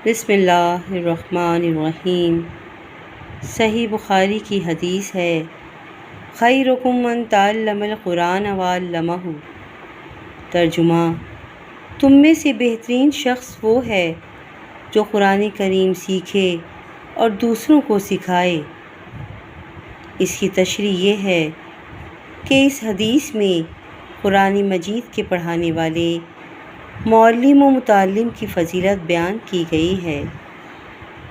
بسم اللہ الرحمن الرحیم۔ صحیح بخاری کی حدیث ہے، خیرکم من تعلم القرآن وعلمہ۔ ترجمہ: تم میں سے بہترین شخص وہ ہے جو قرآن کریم سیکھے اور دوسروں کو سکھائے۔ اس کی تشریح یہ ہے کہ اس حدیث میں قرآن مجید کے پڑھانے والے معلم و متعلم کی فضیلت بیان کی گئی ہے۔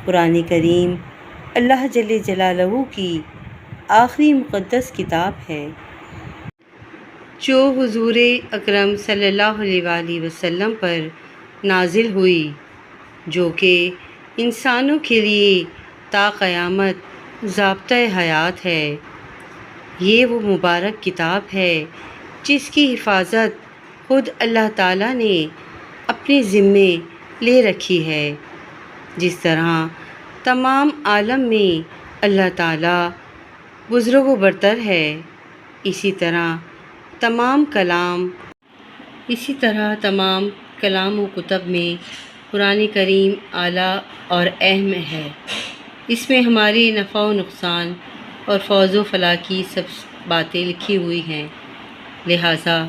قرآن کریم اللہ جل جلالہ کی آخری مقدس کتاب ہے جو حضور اکرم صلی اللہ علیہ وآلہ وسلم پر نازل ہوئی، جو کہ انسانوں کے لیے تا قیامت ضابطۂ حیات ہے۔ یہ وہ مبارک کتاب ہے جس کی حفاظت خود اللہ تعالیٰ نے اپنے ذمے لے رکھی ہے۔ جس طرح تمام عالم میں اللہ تعالیٰ بزرگ و برتر ہے، اسی طرح تمام کلام و کتب میں قرآن کریم اعلیٰ اور اہم ہے۔ اس میں ہمارے نفع و نقصان اور فوز و فلاح کی سب باتیں لکھی ہوئی ہیں، لہٰذا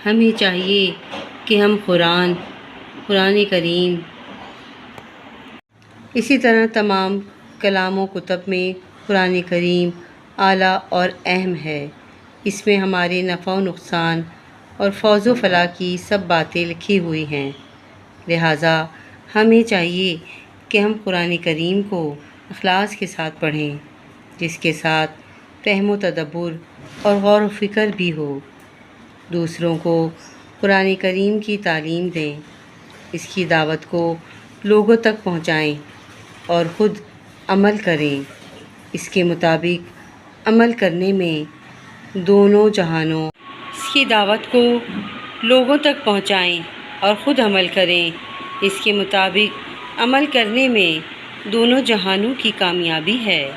ہمیں چاہیے کہ ہم قرآن کریم اسی طرح تمام کلام و کتب میں قرآن کریم اعلیٰ اور اہم ہے۔ اس میں ہمارے نفع و نقصان اور فوز و فلاح کی سب باتیں لکھی ہوئی ہیں، لہٰذا ہمیں چاہیے کہ ہم قرآن کریم کو اخلاص کے ساتھ پڑھیں، جس کے ساتھ فہم و تدبر اور غور و فکر بھی ہو۔ دوسروں کو قرآن کریم کی تعلیم دیں، اس کی دعوت کو لوگوں تک پہنچائیں اور خود عمل کریں۔ اس کے مطابق عمل کرنے میں دونوں جہانوں کی کامیابی ہے۔